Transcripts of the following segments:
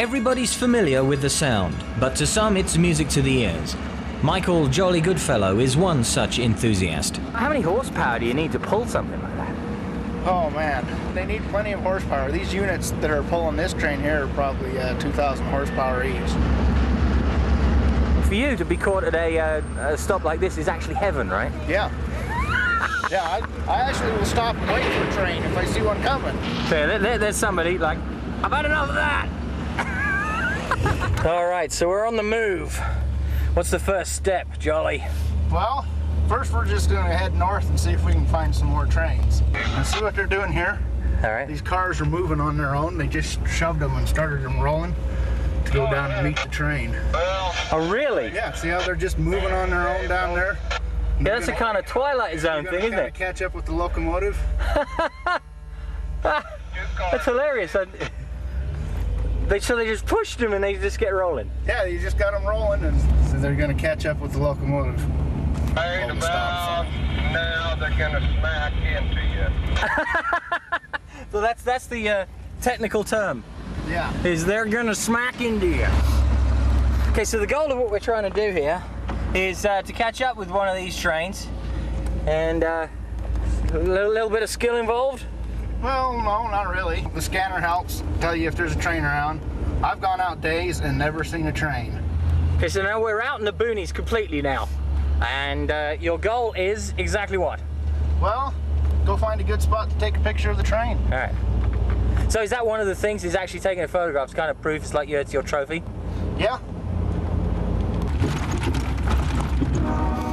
Everybody's familiar with the sound, but to some it's music to the ears. Michael Jolly Goodfellow is one such enthusiast. How many horsepower do you need to pull something like that? Oh man, they need plenty of horsepower. These units that are pulling this train here are probably 2,000 horsepower each. For you to be caught at a stop like this is actually heaven, right? Yeah. Yeah, I actually will stop and wait for a train if I see one coming. So there's somebody like, I've had enough of that! All right, so we're on the move. What's the first step, Jolly? Well, first we're just going to head north and see if we can find some more trains. And see what they're doing here. All right. These cars are moving on their own. They just shoved them and started them rolling to go down and meet the train. Oh, really? Yeah, see how they're just moving on their own down there? Yeah, that's a kind of Twilight Zone thing, isn't it? Catch up with the locomotive. That's hilarious. So they just pushed them and they just get rolling. Yeah, you just got them rolling, and so they're going to catch up with the locomotive. Right about now, they're going to smack into you. So that's the technical term. Yeah. Is they're going to smack into you. Okay, so the goal of what we're trying to do here is to catch up with one of these trains, and a little bit of skill involved. Well, no, not really. The scanner helps tell you if there's a train around. I've gone out days and never seen a train. Okay, so now we're out in the boonies completely now, and your goal is exactly what? Well, go find a good spot to take a picture of the train. All right. So is that one of the things? Is actually taking a photograph? It's kind of proof. It's like it's your trophy. Yeah.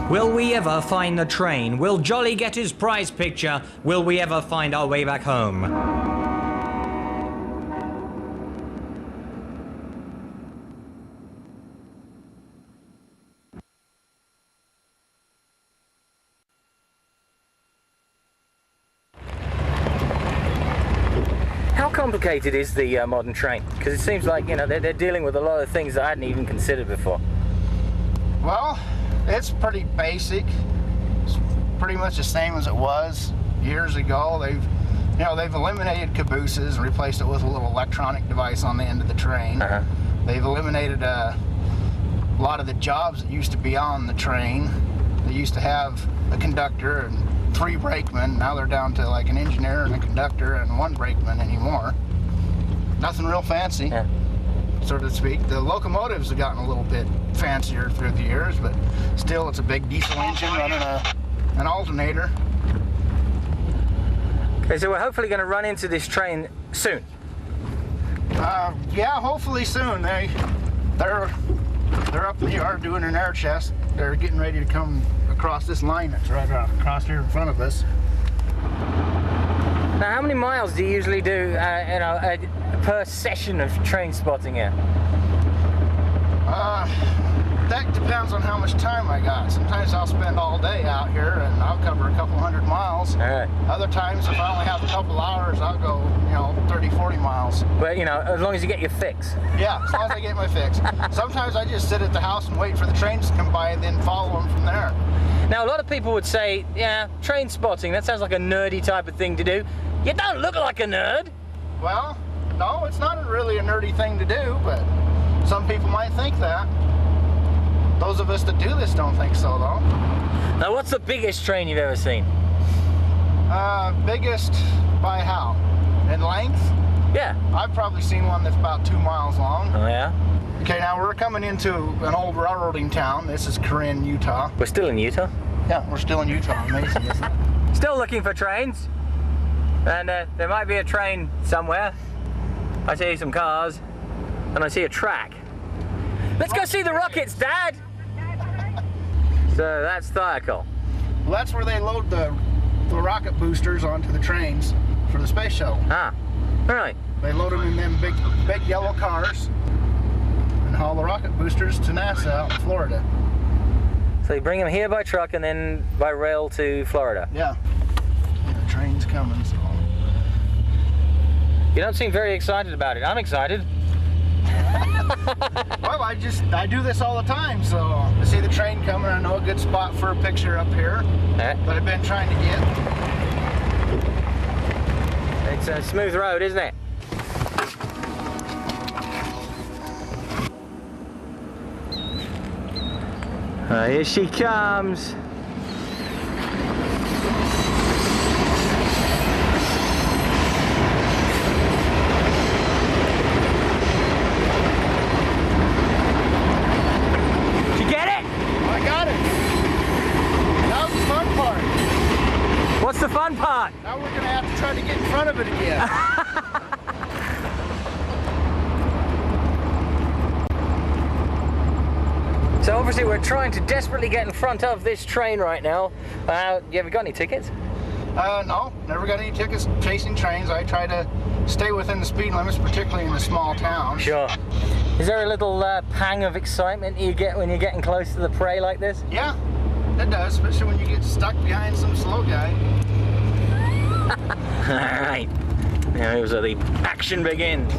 Will we ever find the train? Will Jolly get his prize picture? Will we ever find our way back home? How complicated is the modern train? Because it seems like, you know, they're dealing with a lot of things that I hadn't even considered before. Well, it's pretty basic. It's pretty much the same as it was years ago. They've eliminated cabooses and replaced it with a little electronic device on the end of the train. They've eliminated a lot of the jobs that used to be on the train. They used to have a conductor and 3 brakemen. Now they're down to like an engineer and a conductor and 1 brakeman anymore. Nothing real fancy. Yeah. So to speak. The locomotives have gotten a little bit fancier through the years, but still it's a big diesel engine running an alternator. Okay, so we're hopefully going to run into this train soon. Yeah, hopefully soon. They're up in the yard doing an air chest. They're getting ready to come across this line that's right across here in front of us. Now, how many miles do you usually do, per session of train spotting here? That depends on how much time I got. Sometimes I'll spend all day out here and I'll cover a couple 100 miles. All right. Other times, if I only have a couple hours, I'll go, 30, 40 miles. But, as long as you get your fix. Yeah, as long as I get my fix. Sometimes I just sit at the house and wait for the trains to come by and then follow them from there. Now, a lot of people would say, yeah, train spotting, that sounds like a nerdy type of thing to do. You don't look like a nerd. Well, no, it's not really a nerdy thing to do, but some people might think that. Those of us that do this don't think so, though. Now, what's the biggest train you've ever seen? Biggest by how? In length? Yeah. I've probably seen one that's about 2 miles long. Oh, yeah? Okay, now we're coming into an old railroading town. This is Corinne, Utah. We're still in Utah? Yeah, we're still in Utah. Amazing, isn't it? Still looking for trains. And there might be a train somewhere. I see some cars, and I see a track. Let's go see the rockets, Dad! So that's Thiokol. Well, that's where they load the rocket boosters onto the trains for the space shuttle. Ah, really? They load them in them big yellow cars and haul the rocket boosters to NASA out in Florida. So you bring them here by truck and then by rail to Florida? Yeah. The train's coming, so. You don't seem very excited about it. I'm excited. Well, I do this all the time, so I see the train coming. I know a good spot for a picture up here that I've been trying to get. It's a smooth road, isn't it? Here she comes. Did you get it? I got it. That was the fun part. What's the fun part? Now we're gonna have to try to get in front of it again. So obviously we're trying to desperately get in front of this train right now. You ever got any tickets? No, never got any tickets chasing trains. I try to stay within the speed limits, particularly in the small towns. Sure. Is there a little pang of excitement you get when you're getting close to the prey like this? Yeah, it does, especially when you get stuck behind some slow guy. Alright, now here's where the action begins.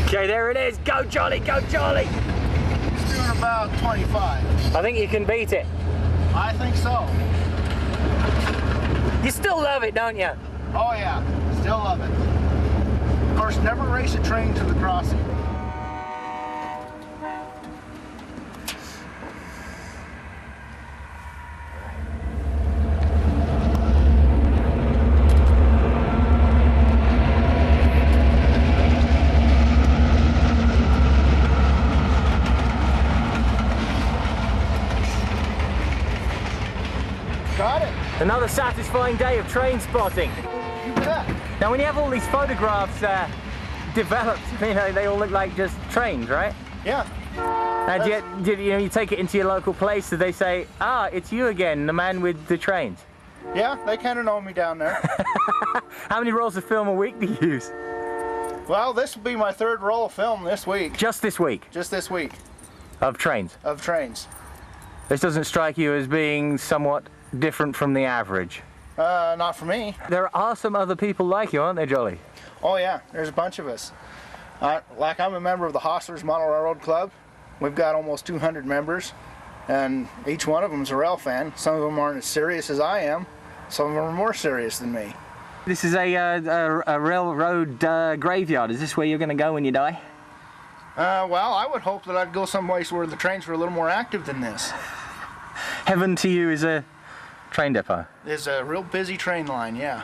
Okay, there it is. Go Jolly, go Jolly! It's doing about 25. I think you can beat it. I think so. You still love it, don't you? Oh yeah, still love it. Of course, never race a train to the crossing. Got it. Another satisfying day of train spotting. You bet. Now when you have all these photographs developed, you know, they all look like just trains, right? Yeah. And yet, you take it into your local place, so they say, ah, it's you again, the man with the trains. Yeah, they kind of know me down there. How many rolls of film a week do you use? Well, this will be my third roll of film this week. Just this week? Just this week. Of trains? Of trains. This doesn't strike you as being somewhat different from the average? Not for me. There are some other people like you, aren't there, Jolly? Oh yeah, there's a bunch of us. Like I'm a member of the Hostlers Model Railroad Club. We've got almost 200 members, and each one of them is a Railfan. Some of them aren't as serious as I am. Some of them are more serious than me. This is a railroad graveyard. Is this where you're going to go when you die? Well, I would hope that I'd go someplace where the trains were a little more active than this. Heaven to you is a train depot. It's a real busy train line, yeah.